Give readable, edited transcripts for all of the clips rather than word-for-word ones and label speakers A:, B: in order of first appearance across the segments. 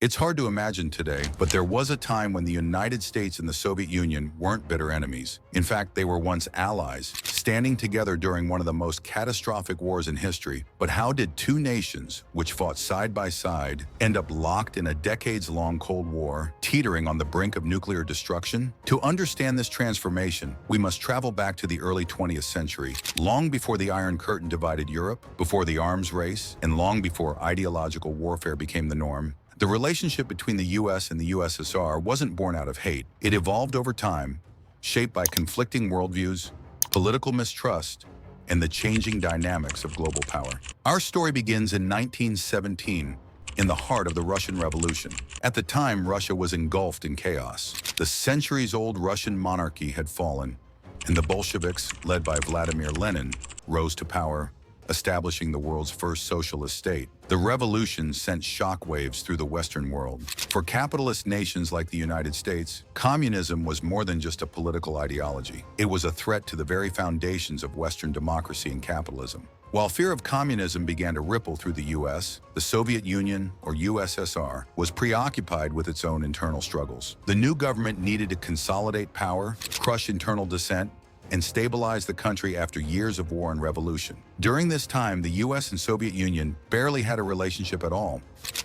A: It's hard to imagine today, but there was a time when the United States and the Soviet Union weren't bitter enemies. In fact, they were once allies, standing together during one of the most catastrophic wars in history. But how did two nations, which fought side by side, end up locked in a decades-long Cold War, teetering on the brink of nuclear destruction? To understand this transformation, we must travel back to the early 20th century, long before the Iron Curtain divided Europe, before the arms race, and long before ideological warfare became the norm. The relationship between the US and the USSR wasn't born out of hate. It evolved over time, shaped by conflicting worldviews, political mistrust, and the changing dynamics of global power. Our story begins in 1917, in the heart of the Russian Revolution. At the time, Russia was engulfed in chaos. The centuries-old Russian monarchy had fallen, and the Bolsheviks, led by Vladimir Lenin, rose to power, establishing the world's first socialist state. The revolution sent shockwaves through the Western world. For capitalist nations like the United States, communism was more than just a political ideology. It was a threat to the very foundations of Western democracy and capitalism. While fear of communism began to ripple through the US, the Soviet Union, or USSR, was preoccupied with its own internal struggles. The new government needed to consolidate power, crush internal dissent, and stabilize the country after years of war and revolution. During this time, the US and Soviet Union barely had a relationship at all.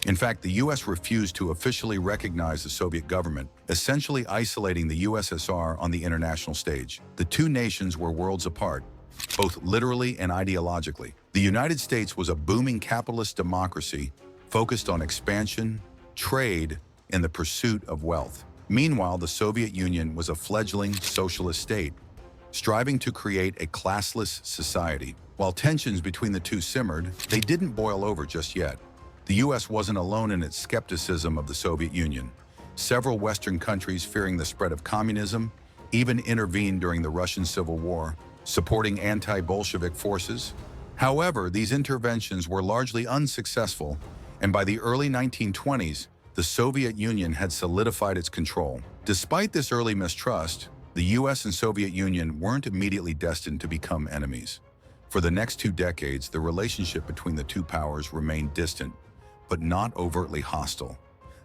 A: In fact, the US refused to officially recognize the Soviet government, essentially isolating the USSR on the international stage. The two nations were worlds apart, both literally and ideologically. The United States was a booming capitalist democracy focused on expansion, trade, and the pursuit of wealth. Meanwhile, the Soviet Union was a fledgling socialist state, striving to create a classless society. While tensions between the two simmered, they didn't boil over just yet. The US wasn't alone in its skepticism of the Soviet Union. Several Western countries, fearing the spread of communism, even intervened during the Russian Civil War, supporting anti-Bolshevik forces. However, these interventions were largely unsuccessful, and by the early 1920s, the Soviet Union had solidified its control. Despite this early mistrust, the US and Soviet Union weren't immediately destined to become enemies. For the next 2 decades, the relationship between the two powers remained distant, but not overtly hostile.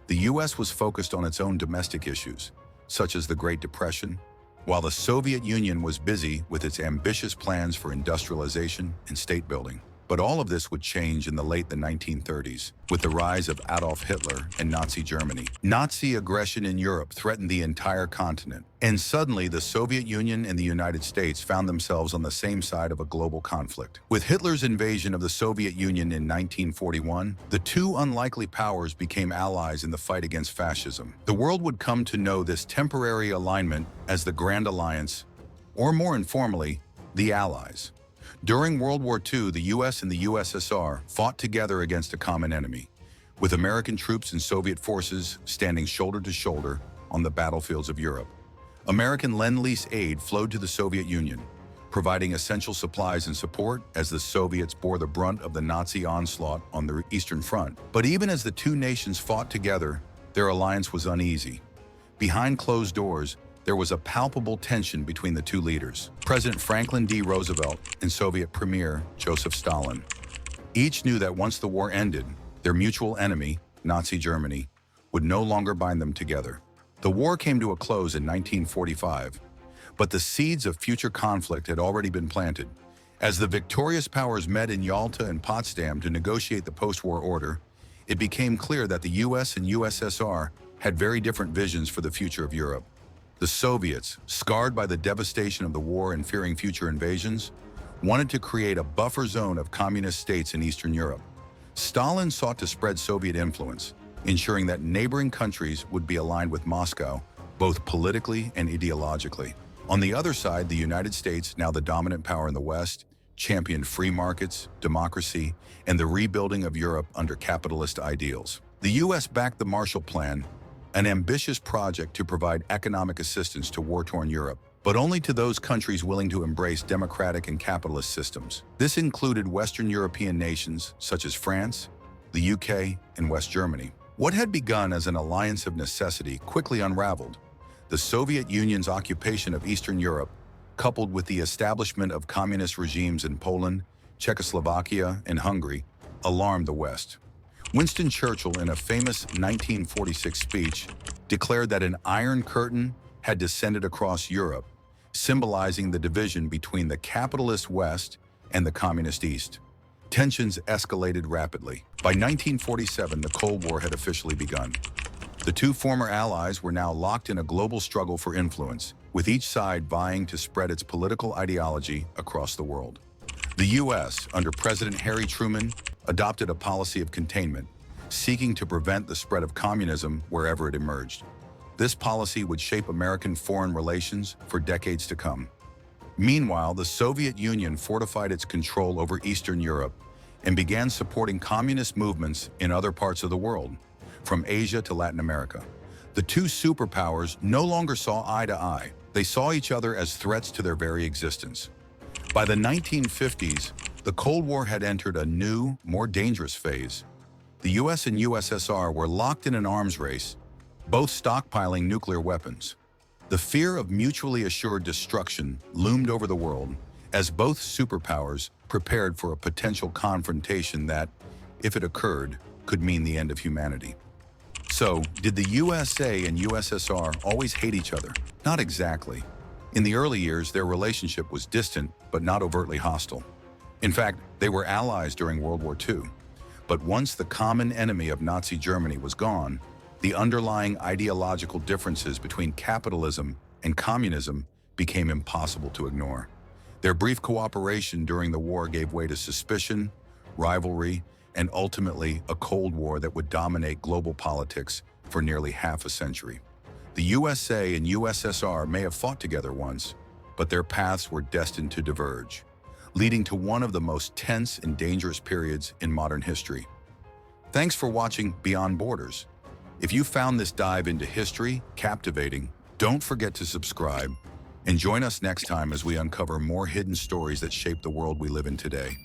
A: The US was focused on its own domestic issues, such as the Great Depression, while the Soviet Union was busy with its ambitious plans for industrialization and state building. But all of this would change in the late 1930s, with the rise of Adolf Hitler and Nazi Germany. Nazi aggression in Europe threatened the entire continent, and suddenly the Soviet Union and the United States found themselves on the same side of a global conflict. With Hitler's invasion of the Soviet Union in 1941, the two unlikely powers became allies in the fight against fascism. The world would come to know this temporary alignment as the Grand Alliance, or more informally, the Allies. During World War II, the US and the USSR fought together against a common enemy, with American troops and Soviet forces standing shoulder to shoulder on the battlefields of Europe. American Lend-Lease aid flowed to the Soviet Union, providing essential supplies and support as the Soviets bore the brunt of the Nazi onslaught on the Eastern Front. But even as the two nations fought together, their alliance was uneasy. Behind closed doors, there was a palpable tension between the two leaders, President Franklin D. Roosevelt and Soviet Premier Joseph Stalin. Each knew that once the war ended, their mutual enemy, Nazi Germany, would no longer bind them together. The war came to a close in 1945, but the seeds of future conflict had already been planted. As the victorious powers met in Yalta and Potsdam to negotiate the post-war order, it became clear that the US and USSR had very different visions for the future of Europe. The Soviets, scarred by the devastation of the war and fearing future invasions, wanted to create a buffer zone of communist states in Eastern Europe. Stalin sought to spread Soviet influence, ensuring that neighboring countries would be aligned with Moscow, both politically and ideologically. On the other side, the United States, now the dominant power in the West, championed free markets, democracy, and the rebuilding of Europe under capitalist ideals. The US backed the Marshall Plan, an ambitious project to provide economic assistance to war-torn Europe, but only to those countries willing to embrace democratic and capitalist systems. This included Western European nations such as France, the UK, and West Germany. What had begun as an alliance of necessity quickly unraveled. The Soviet Union's occupation of Eastern Europe, coupled with the establishment of communist regimes in Poland, Czechoslovakia, and Hungary, alarmed the West. Winston Churchill, in a famous 1946 speech, declared that an Iron Curtain had descended across Europe, symbolizing the division between the capitalist West and the communist East. Tensions escalated rapidly. By 1947, the Cold War had officially begun. The two former allies were now locked in a global struggle for influence, with each side vying to spread its political ideology across the world. The U.S., under President Harry Truman, adopted a policy of containment, seeking to prevent the spread of communism wherever it emerged. This policy would shape American foreign relations for decades to come. Meanwhile, the Soviet Union fortified its control over Eastern Europe and began supporting communist movements in other parts of the world, from Asia to Latin America. The two superpowers no longer saw eye to eye. They saw each other as threats to their very existence. By the 1950s, the Cold War had entered a new, more dangerous phase. The US and USSR were locked in an arms race, both stockpiling nuclear weapons. The fear of mutually assured destruction loomed over the world as both superpowers prepared for a potential confrontation that, if it occurred, could mean the end of humanity. So, did the USA and USSR always hate each other? Not exactly. In the early years, their relationship was distant but not overtly hostile. In fact, they were allies during World War II. But once the common enemy of Nazi Germany was gone, the underlying ideological differences between capitalism and communism became impossible to ignore. Their brief cooperation during the war gave way to suspicion, rivalry, and ultimately a Cold War that would dominate global politics for nearly half a century. The USA and USSR may have fought together once, but their paths were destined to diverge, leading to one of the most tense and dangerous periods in modern history. Thanks for watching Beyond Borders. If you found this dive into history captivating, don't forget to subscribe and join us next time as we uncover more hidden stories that shape the world we live in today.